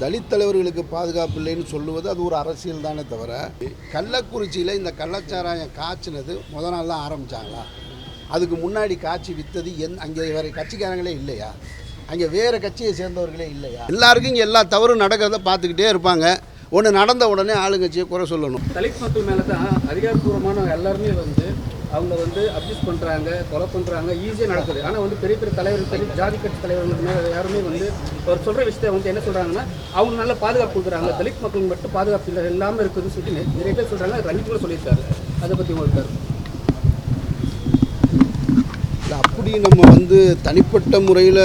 தலித் தலைவர்களுக்கு பாதுகாப்பு இல்லைன்னு சொல்லுவது அது ஒரு அரசியல் தானே தவிர, கள்ளக்குறிச்சியில் இந்த கள்ளச்சாராயம் காய்ச்சினது முத நாள் தான் ஆரம்பித்தாங்களா? அதுக்கு முன்னாடி காய்ச்சி விற்றது அங்கே வேறு கட்சிக்காரங்களே இல்லையா? அங்கே வேறு கட்சியை சேர்ந்தவர்களே இல்லையா? எல்லாருக்கும் இங்கே எல்லா தவறும் நடக்கிறத பார்த்துக்கிட்டே இருப்பாங்க. ஒன்று நடந்த உடனே ஆளுங்கட்சியை குறை சொல்லணும். தலித் மக்கள் மேலே தான் அதிகாரப்பூர்வமான எல்லாருமே அவங்க அப்யூஸ் பண்ணுறாங்க, கொலை பண்ணுறாங்க, ஈஸியாக நடக்குது. ஆனால் பெரிய பெரிய தலைவர்கள், பெரிய ஜாதி கட்சி தலைவர்கள் மேலே யாருமே அவர் சொல்கிற விஷயத்தை என்ன சொல்கிறாங்கன்னா, அவங்க நல்ல பாதுகாப்பு கொடுக்குறாங்க, தலித் மக்களுக்கு மட்டும் பாதுகாப்பு இல்லை இல்லாமல் இருக்குதுன்னு சொல்லிட்டு நிறைய பேர் சொல்கிறாங்க. ரஞ்சித் கூட சொல்லியிருக்காரு. அதை பற்றி உங்களுக்கு அப்படி நம்ம தனிப்பட்ட முறையில்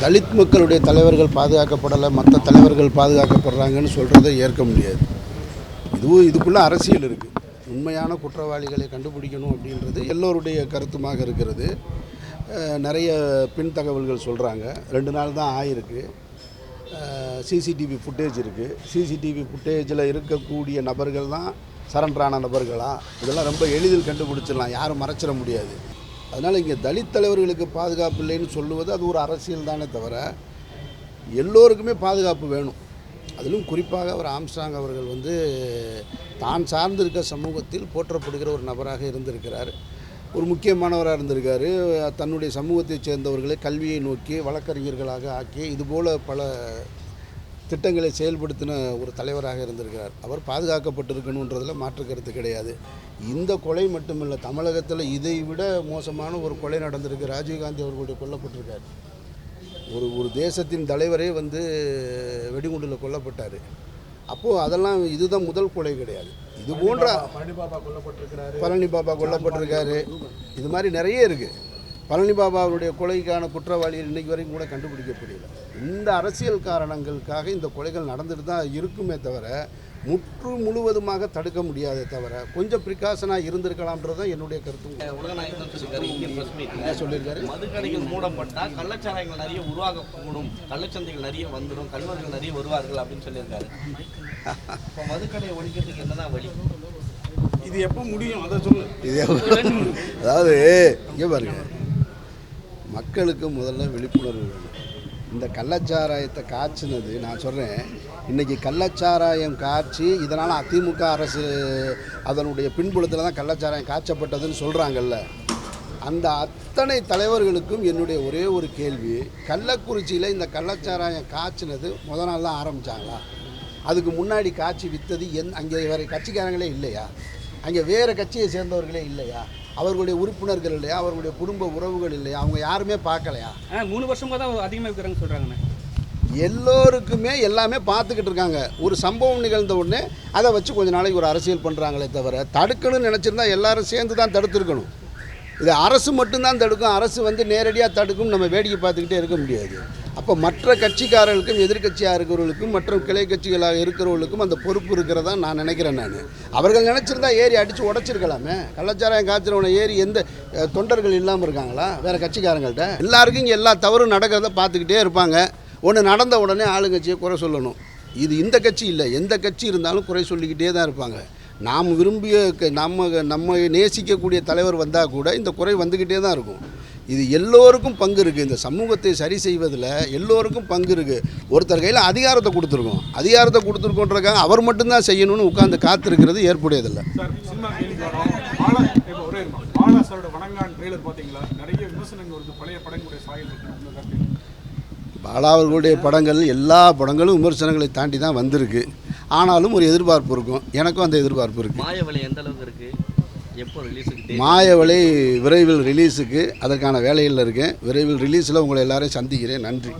தலித் மக்களுடைய தலைவர்கள் பாதுகாக்கப்படலை, மற்ற தலைவர்கள் பாதுகாக்கப்படுறாங்கன்னு சொல்கிறத ஏற்க முடியாது. இதுக்குள்ளே அரசியல் இருக்குது. உண்மையான குற்றவாளிகளை கண்டுபிடிக்கணும் அப்படின்றது எல்லோருடைய கருத்துமாக இருக்கிறது. நிறைய பின் தகவல்கள் சொல்கிறாங்க. 2 நாள் தான் ஆயிருக்கு. சிசிடிவி ஃபுட்டேஜ் இருக்குது. சிசிடிவி ஃபுட்டேஜில் இருக்கக்கூடிய நபர்கள் தான் சரண்டரான நபர்களா? இதெல்லாம் ரொம்ப எளிதில் கண்டுபிடிச்சிடலாம், யாரும் மறைச்சிட முடியாது. அதனால் இங்கே தலித் தலைவர்களுக்கு பாதுகாப்பு இல்லைன்னு சொல்லுவது அது ஒரு அரசியல் தானே தவிர, எல்லோருக்குமே பாதுகாப்பு வேணும். அதிலும் குறிப்பாக அவர் ஆம்ஸ்ட்ராங் அவர்கள் தான் சார்ந்திருக்க சமூகத்தில் போற்றப்படுகிற ஒரு நபராக இருந்திருக்கிறார். ஒரு முக்கியமானவராக இருந்திருக்கார். தன்னுடைய சமூகத்தைச் சேர்ந்தவர்களை கல்வியை நோக்கி வழக்கறிஞர்களாக ஆக்கி இதுபோல் பல திட்டங்களை செயல்படுத்தின ஒரு தலைவராக இருந்திருக்கிறார். அவர் பாதுகாக்கப்பட்டிருக்கணுன்றதில் மாற்று கருத்து கிடையாது. இந்த கொலை மட்டுமில்லை, தமிழகத்தில் இதை விட மோசமான ஒரு கொலை நடந்திருக்கு. ராஜீவ்காந்தி அவர்களுடைய கொல்லப்பட்டிருக்கார். ஒரு தேசத்தின் தலைவரே வெடிகுண்டில் கொல்லப்பட்டார். அப்போது அதெல்லாம் இதுதான் முதல் கொலை கிடையாது. இது போன்ற பழனி பாபா கொல்லப்பட்டிருக்காரு. இது மாதிரி நிறைய இருக்குது. பழனி பாபாவுடைய கொலைக்கான குற்றவாளிகள் இன்றைக்கு வரைக்கும் கூட கண்டுபிடிக்கப்படல. இந்த அரசியல் காரணங்களுக்காக இந்த கொலைகள் நடந்துட்டு தான் இருக்குமே தவிர, முழுவதுமாக தடுக்க முடியாதே தவிர கொஞ்சம் ப்ரிகாஷனாக இருந்திருக்கலாம்ன்றது தான் என்னுடைய கருத்து. சொல்லியிருக்காரு, மதுக்கடைகள் மூடப்பட்டால் கள்ளச்சாராயங்கள் நிறைய உருவாகக்கூடும், கள்ளச்சந்தைகள் நிறைய வந்துடும், கல்வர்கள் நிறைய வருவார்கள் அப்படின்னு சொல்லியிருக்காரு. இப்போ மதுக்கடையை ஒழிக்கிறதுக்கு என்னதான் வழி? இது எப்போ முடியும் அதை சொல்லு. அதாவது இங்கே பாருங்க, மக்களுக்கு முதல்ல விழிப்புணர்வு வேணும். இந்த கள்ளச்சாராயத்தை காய்ச்சினது நான் சொல்கிறேன், இன்றைக்கி கள்ளச்சாராயம் காய்ச்சி இதனால் அதிமுக அரசு அதனுடைய பின்புலத்தில் தான் கள்ளச்சாராயம் காய்ச்சப்பட்டதுன்னு சொல்கிறாங்கல்ல, அந்த அத்தனை தலைவர்களுக்கும் என்னுடைய ஒரே ஒரு கேள்வி, கள்ளக்குறிச்சியில் இந்த கள்ளச்சாராயம் காய்ச்சினது முத நாள் தான் ஆரம்பித்தாங்களா? அதுக்கு முன்னாடி காய்ச்சி விற்றது அங்கே வேறு கட்சிக்காரங்களே இல்லையா? அங்கே வேறு கட்சியை சேர்ந்தவர்களே இல்லையா? அவர்களுடைய உறுப்பினர்கள் இல்லையா? அவர்களுடைய குடும்ப உறவுகள் இல்லையா? அவங்க யாருமே பார்க்கலையா? 3 வருஷமாக தான் அதிகமாக இருக்கிறாங்கன்னு சொல்கிறாங்கண்ணே. எல்லோருக்குமே எல்லாமே பார்த்துக்கிட்டு இருக்காங்க. ஒரு சம்பவம் நிகழ்ந்த உடனே அதை வச்சு கொஞ்ச நாளைக்கு ஒரு அரசியல் பண்ணுறாங்களே தவிர, தடுக்கணும்னு நினச்சிருந்தா எல்லாரும் சேர்ந்து தான் தடுத்துருக்கணும். இது அரசு மட்டும்தான் தடுக்கும். அரசு நேரடியாக தடுக்கும், நம்ம வேடிக்கை பார்த்துக்கிட்டே இருக்க முடியாது. அப்போ மற்ற கட்சிக்காரர்களுக்கும் எதிர்கட்சியாக இருக்கிறவர்களுக்கும் மற்றும் கிளை கட்சிகளாக இருக்கிறவர்களுக்கும் அந்த பொறுப்பு இருக்கிறதா நான் நினைக்கிறேன். அவர்கள் நினச்சிருந்தா ஏறி அடித்து உடச்சிருக்கலாமே. கள்ளச்சாராயம் காய்ச்சிறவனை ஏறி எந்த தொண்டர்கள் இல்லாமல் இருக்காங்களா வேறு கட்சிக்காரங்கள்ட்ட? எல்லாருக்கும் இங்கே எல்லா தவறும் நடக்கிறத பார்த்துக்கிட்டே இருப்பாங்க. ஒன்று நடந்த உடனே ஆளுங்கட்சியை குறை சொல்லணும். இது இந்த கட்சி இல்லை, எந்த கட்சி இருந்தாலும் குறை சொல்லிக்கிட்டே தான் இருப்பாங்க. நாம் விரும்பிய நம்ம நேசிக்கக்கூடிய தலைவர் வந்தால் கூட இந்த குறை வந்துக்கிட்டே தான் இருக்கும். இது எல்லோருக்கும் பங்கு இருக்குது. இந்த சமூகத்தை சரி செய்வதில் எல்லோருக்கும் பங்கு இருக்குது. ஒருத்தர் கையில் அதிகாரத்தை கொடுத்துருக்கோன்றக்காக அவர் மட்டும்தான் செய்யணும்னு உட்காந்து காத்திருக்கிறது ஏற்புடையதில்லை. பாலா அவர்களுடைய படங்கள் எல்லா படங்களும் விமர்சனங்களை தாண்டி தான் வந்திருக்கு. ஆனாலும் ஒரு எதிர்பார்ப்பு இருக்கும். எனக்கும் அந்த எதிர்பார்ப்பு இருக்குது. மாயவலை எந்த அளவுக்கு இருக்குது? எப்போ ரிலீஸுக்கு? மாயவலை விரைவில் ரிலீஸுக்கு அதற்கான வேலையில் இருக்கேன். விரைவில் ரிலீஸில் உங்களை எல்லாரையும் சந்திக்கிறேன். நன்றி.